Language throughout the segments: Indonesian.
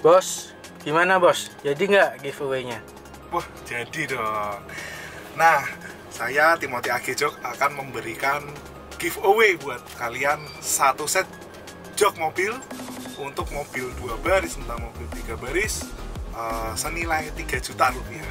Bos, gimana bos? Jadi nggak giveaway-nya? Wah, jadi dong. Nah, saya Timothy Agejok akan memberikan giveaway buat kalian satu set jok mobil untuk mobil 2 baris tentang mobil 3 baris senilai 3 juta rupiah.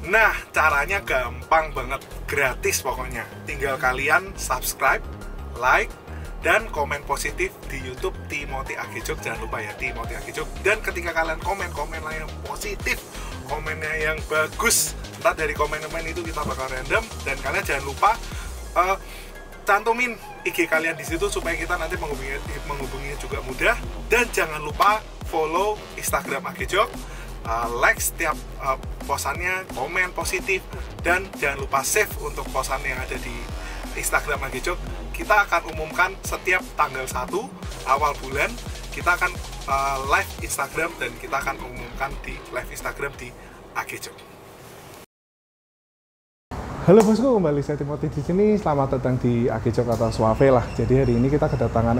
Nah, caranya gampang banget, gratis pokoknya. Tinggal kalian subscribe, like, dan komen positif di YouTube Timothy Agejok. Jangan lupa ya, Timothy Agejok. Dan ketika kalian komen-komen yang positif, komennya yang bagus, entah dari komen-komen itu kita bakal random. Dan kalian jangan lupa cantumin IG kalian di situ supaya kita nanti menghubunginya juga mudah. Dan jangan lupa follow Instagram Agejok, like setiap posannya, komen positif, dan jangan lupa save untuk posan yang ada di Instagram Agejok. Kita akan umumkan setiap tanggal 1 awal bulan, kita akan live Instagram dan kita akan umumkan di live Instagram di Agejok. Halo bosku, kembali saya Timothy di sini. Selamat datang di Agejok atau Suave lah. Jadi hari ini kita kedatangan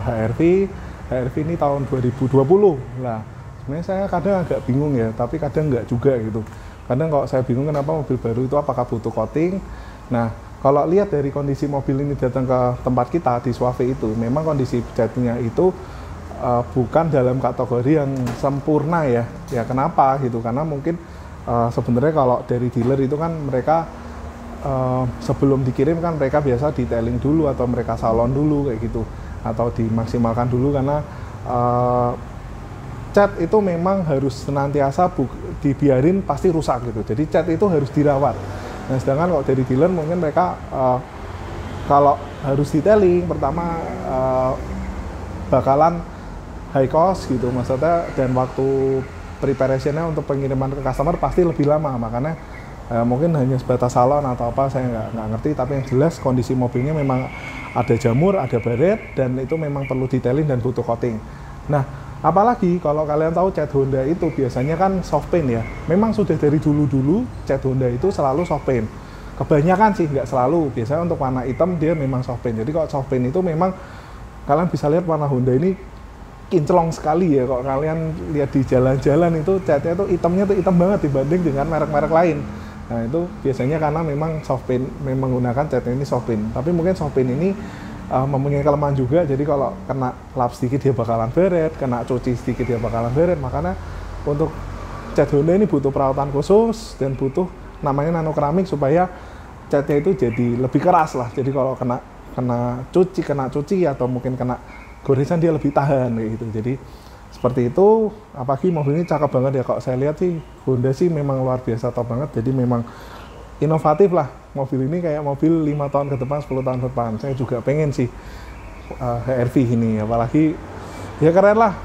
HRV ini tahun 2020 lah. Sebenarnya saya kadang agak bingung ya, tapi kadang nggak juga gitu. Kadang kalau saya bingung kenapa mobil baru itu apakah butuh coating. Nah, kalau lihat dari kondisi mobil ini datang ke tempat kita di Suave itu, memang kondisi catnya itu bukan dalam kategori yang sempurna ya. Ya kenapa gitu? Karena mungkin sebenarnya kalau dari dealer itu kan mereka sebelum dikirim kan mereka biasa detailing dulu atau mereka salon dulu kayak gitu, atau dimaksimalkan dulu karena cat itu memang harus senantiasa dibiarin pasti rusak gitu. Jadi cat itu harus dirawat. Nah, sedangkan kalau dari dealer mungkin mereka kalau harus detailing pertama bakalan high cost gitu maksudnya, dan waktu preparationnya untuk pengiriman ke customer pasti lebih lama. Makanya mungkin hanya sebatas salon atau apa saya nggak ngerti, tapi yang jelas kondisi mobilnya memang ada jamur, ada baret, dan itu memang perlu detailing dan butuh coating. Nah, apalagi kalau kalian tahu cat Honda itu biasanya kan soft paint ya. Memang sudah dari dulu-dulu cat Honda itu selalu soft paint. Kebanyakan sih, nggak selalu. Biasanya untuk warna hitam dia memang soft paint. Jadi kalau soft paint itu memang kalian bisa lihat warna Honda ini kinclong sekali ya. Kalau kalian lihat di jalan-jalan itu catnya tuh hitamnya tuh hitam banget dibanding dengan merek-merek lain. Nah itu biasanya karena memang soft paint, memang menggunakan catnya ini soft paint. Tapi mungkin soft paint ini mempunyai kelemahan juga, jadi kalau kena lap sedikit dia bakalan beret, kena cuci sedikit dia bakalan beret. Makanya untuk cat Honda ini butuh perawatan khusus dan butuh namanya nano keramik supaya catnya itu jadi lebih keras lah. Jadi kalau kena cuci atau mungkin kena goresan dia lebih tahan kayak gitu. Jadi seperti itu. Apalagi mobil ini cakep banget ya, kalau saya lihat sih Honda sih memang luar biasa top banget. Jadi memang inovatif lah mobil ini, kayak mobil 5 tahun ke depan, 10 tahun ke depan. Saya juga pengen sih HRV ini, apalagi ya keren lah.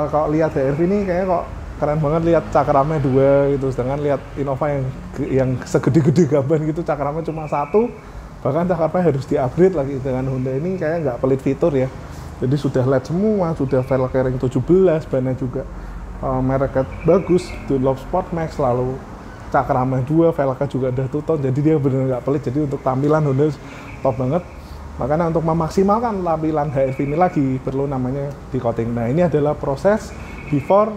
Kalau lihat HRV ini kayaknya kok keren banget, lihat cakramnya 2 gitu, sedangkan lihat Innova yang segede-gede gaban gitu cakramnya cuma 1, bahkan cakramnya harus di-upgrade lagi. Dengan Honda ini kayak nggak pelit fitur ya, jadi sudah LED semua, sudah velg ring 17, bannya juga merek bagus, Dunlop Sport Max, lalu cakramnya 2, velgnya juga udah two-tone, jadi dia benar nggak pelit. Jadi untuk tampilan Honda top banget. Makanya untuk memaksimalkan tampilan HRV ini lagi perlu namanya di coating. Nah ini adalah proses before,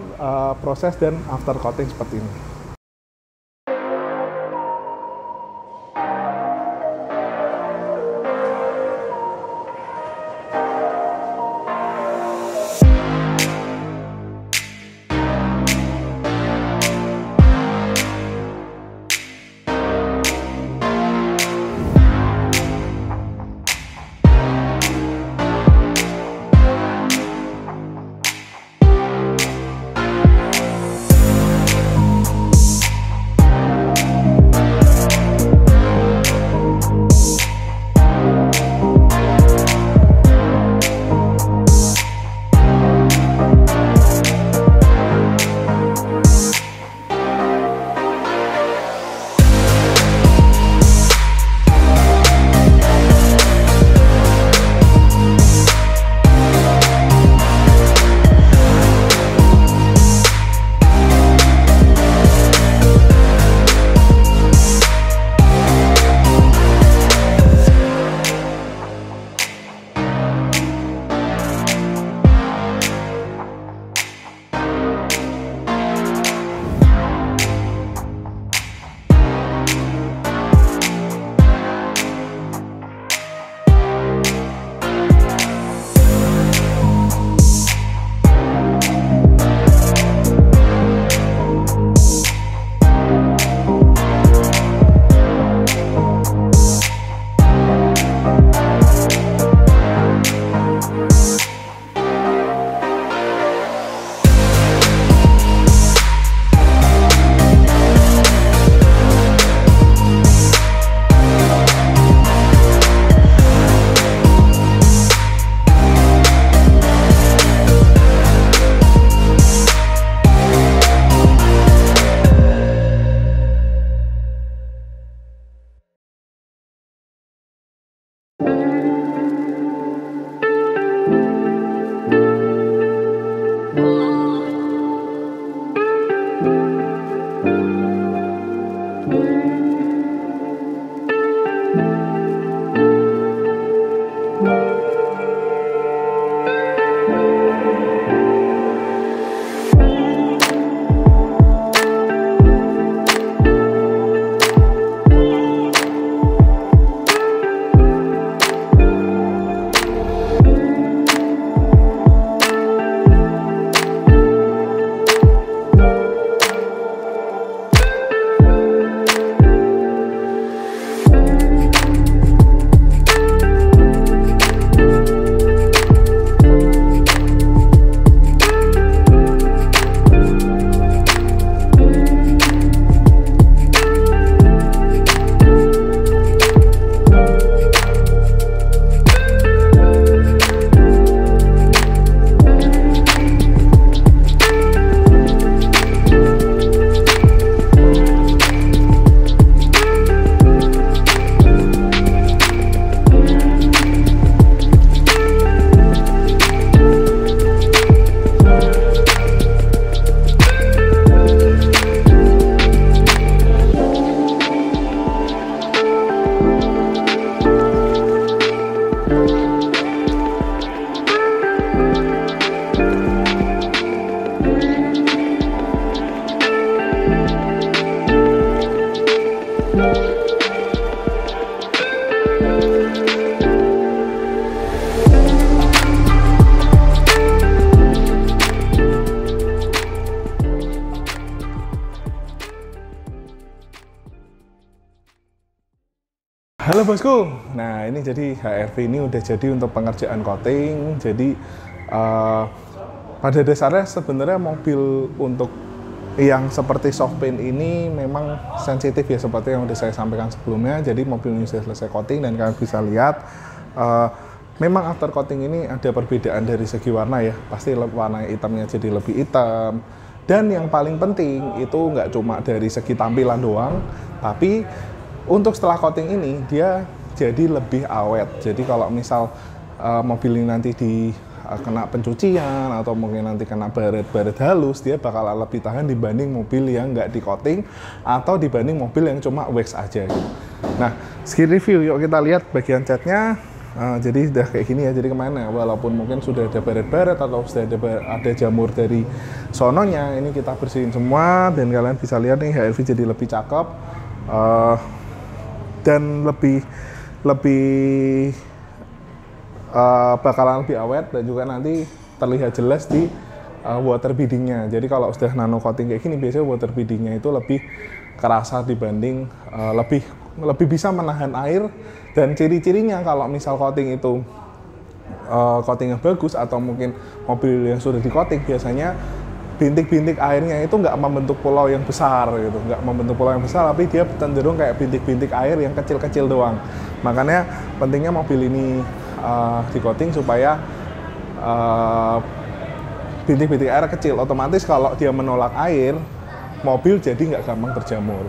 proses dan after coating seperti ini. bosku, nah ini jadi HRV ini udah jadi untuk pengerjaan coating. Jadi pada dasarnya sebenarnya mobil untuk yang seperti soft paint ini memang sensitif ya, seperti yang udah saya sampaikan sebelumnya. Jadi mobil ini sudah selesai coating dan kalian bisa lihat memang after coating ini ada perbedaan dari segi warna ya. Pasti warna hitamnya jadi lebih hitam. Dan yang paling penting itu nggak cuma dari segi tampilan doang, tapi untuk setelah coating ini dia jadi lebih awet. Jadi kalau misal mobil ini nanti kena pencucian atau mungkin nanti kena baret-baret halus, dia bakal lebih tahan dibanding mobil yang nggak di coating atau dibanding mobil yang cuma wax aja gitu. Nah, skill review yuk kita lihat bagian catnya. Jadi udah kayak gini ya. Jadi kemana? Walaupun mungkin sudah ada baret-baret atau sudah ada jamur dari sononya, ini kita bersihin semua dan kalian bisa lihat nih HRV jadi lebih cakep. Dan lebih bakalan lebih awet dan juga nanti terlihat jelas di water beadingnya. Jadi kalau sudah nano coating kayak gini, biasanya water beadingnya itu lebih kerasa dibanding lebih bisa menahan air. Dan ciri-cirinya kalau misal coating itu coatingnya bagus atau mungkin mobil yang sudah di coating, biasanya bintik-bintik airnya itu nggak membentuk pulau yang besar gitu, nggak membentuk pulau yang besar, tapi dia cenderung kayak bintik-bintik air yang kecil-kecil doang. Makanya pentingnya mobil ini di coating supaya bintik-bintik air kecil, otomatis kalau dia menolak air, mobil jadi nggak gampang berjamur.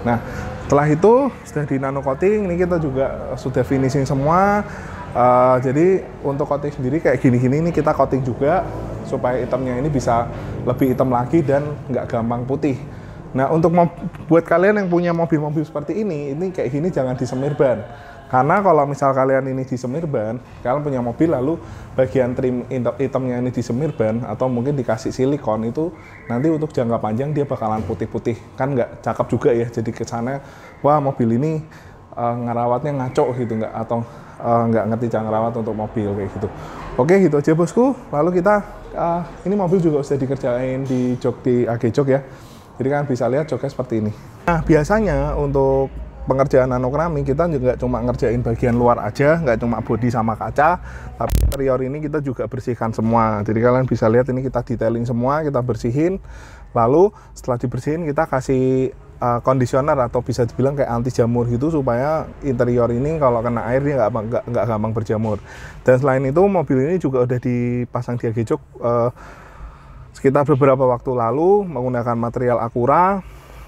Nah, setelah itu sudah di nano coating, ini kita juga sudah finishing semua. Jadi untuk coating sendiri kayak gini-gini ini kita coating juga supaya hitamnya ini bisa lebih hitam lagi dan nggak gampang putih. Nah, untuk buat kalian yang punya mobil-mobil seperti ini kayak gini jangan disemir ban. Karena kalau misal kalian ini disemir ban, kalian punya mobil lalu bagian trim hitamnya ini disemir ban atau mungkin dikasih silikon, itu nanti untuk jangka panjang dia bakalan putih-putih. Kan nggak cakep juga ya, jadi kesannya wah mobil ini ngerawatnya ngaco gitu, atau nggak ngerti cara ngerawat untuk mobil kayak gitu. Oke, gitu aja bosku. Lalu kita ini mobil juga sudah dikerjain di jok di AG Jok ya. Jadi kan bisa lihat joknya seperti ini. Nah, biasanya untuk pengerjaan nano keramik kita juga cuma ngerjain bagian luar aja, nggak cuma bodi sama kaca, tapi interior ini kita juga bersihkan semua. Jadi kalian bisa lihat ini kita detailing semua, kita bersihin. Lalu setelah dibersihin kita kasih conditioner atau bisa dibilang kayak anti jamur gitu, supaya interior ini kalau kena air dia nggak gampang berjamur. Dan selain itu mobil ini juga udah dipasang di AG Jok sekitar beberapa waktu lalu menggunakan material Acura.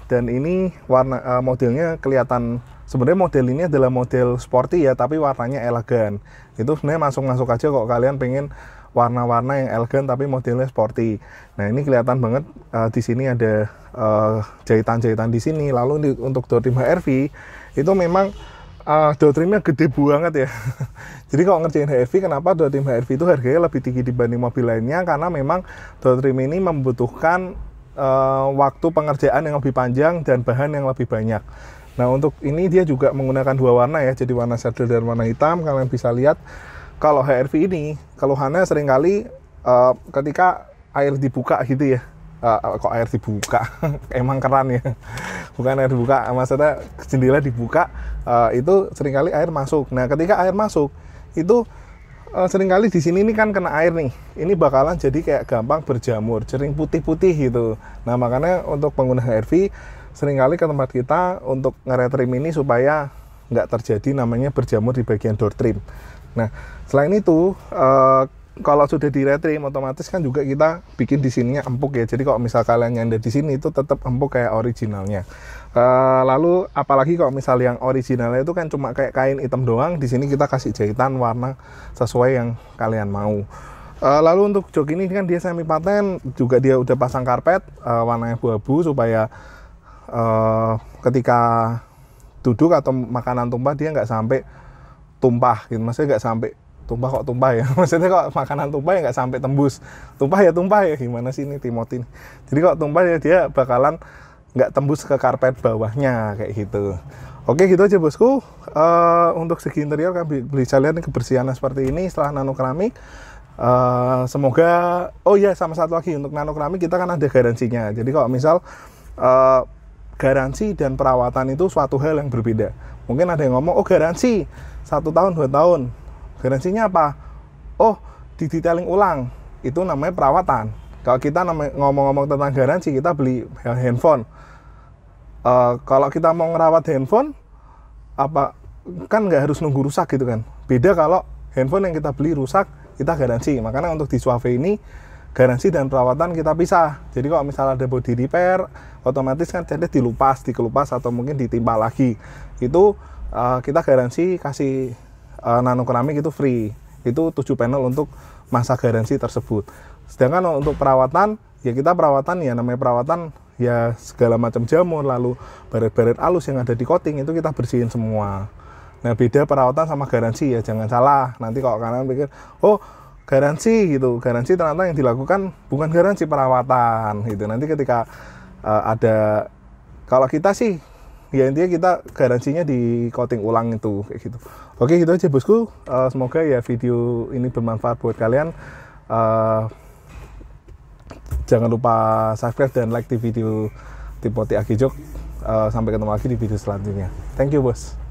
Dan ini warna modelnya kelihatan, sebenarnya model ini adalah model sporty ya, tapi warnanya elegan. Itu sebenarnya masuk aja kalau kalian pengen warna-warna yang elegan tapi modelnya sporty. Nah, ini kelihatan banget di sini ada jahitan-jahitan di sini. Lalu untuk door trim HRV itu memang door trimnya gede banget ya. Jadi kalau ngerjain HRV, kenapa door trim HRV itu harganya lebih tinggi dibanding mobil lainnya? Karena memang door trim ini membutuhkan waktu pengerjaan yang lebih panjang dan bahan yang lebih banyak. Nah, untuk ini dia juga menggunakan dua warna ya, jadi warna saddle dan warna hitam. Kalian bisa lihat kalau HRV ini keluhannya seringkali ketika air dibuka gitu ya. Kok air dibuka? Emang keran ya, bukan air dibuka, maksudnya jendela dibuka, itu seringkali air masuk. Nah, ketika air masuk itu seringkali di sini ini kan kena air nih, ini bakalan jadi kayak gampang berjamur, sering putih-putih gitu. Nah, makanya untuk pengguna HRV seringkali ke tempat kita untuk nge-retrim ini supaya nggak terjadi namanya berjamur di bagian door trim. Nah, selain itu kalau sudah di-retrim otomatis kan juga kita bikin di sininya empuk ya. Jadi kalau misal kalian nyender di sini itu tetap empuk kayak originalnya. Lalu apalagi kalau misal yang originalnya itu kan cuma kayak kain hitam doang, di sini kita kasih jahitan warna sesuai yang kalian mau. Lalu untuk jok ini kan dia semi paten, juga dia udah pasang karpet warnanya abu-abu supaya ketika duduk atau makanan tumpah dia nggak sampai tumpah gitu. Maksudnya nggak sampai tumpah, kok tumpah ya, maksudnya kok makanan tumpah ya nggak sampai tembus. Tumpah ya gimana sih ini Timothy. Jadi kalau tumpah ya dia bakalan nggak tembus ke karpet bawahnya kayak gitu. Oke, gitu aja bosku. Untuk segi interior kan bisa lihat kebersihannya seperti ini setelah nano keramik. Semoga, oh ya sama satu lagi, untuk nano keramik kita kan ada garansinya. Jadi kalau misal garansi dan perawatan itu suatu hal yang berbeda. Mungkin ada yang ngomong, oh garansi 1 tahun 2 tahun, garansinya apa? Oh di detailing ulang, itu namanya perawatan. Kalau kita ngomong-ngomong tentang garansi, kita beli handphone, kalau kita mau ngerawat handphone kan nggak harus nunggu rusak gitu kan. Beda kalau handphone yang kita beli rusak, kita garansi. Makanya untuk di Suave ini garansi dan perawatan kita pisah. Jadi kalau misalnya ada body repair, otomatis kan catnya dikelupas atau mungkin ditimpa lagi. Itu kita garansi kasih nano keramik itu free. Itu 7 panel untuk masa garansi tersebut. Sedangkan untuk perawatan, ya kita perawatan ya namanya perawatan ya segala macam jamur, lalu baret-baret halus yang ada di coating itu kita bersihin semua. Nah beda perawatan sama garansi ya, jangan salah. Nanti kalau kalian pikir, oh garansi gitu, garansi ternyata yang dilakukan bukan garansi perawatan gitu. Nanti ketika ada, kalau kita sih ya intinya kita garansinya di coating ulang itu kayak gitu. Oke gitu aja bosku, semoga ya video ini bermanfaat buat kalian. Jangan lupa subscribe dan like di video Timothy Agijok. Sampai ketemu lagi di video selanjutnya. Thank you bos.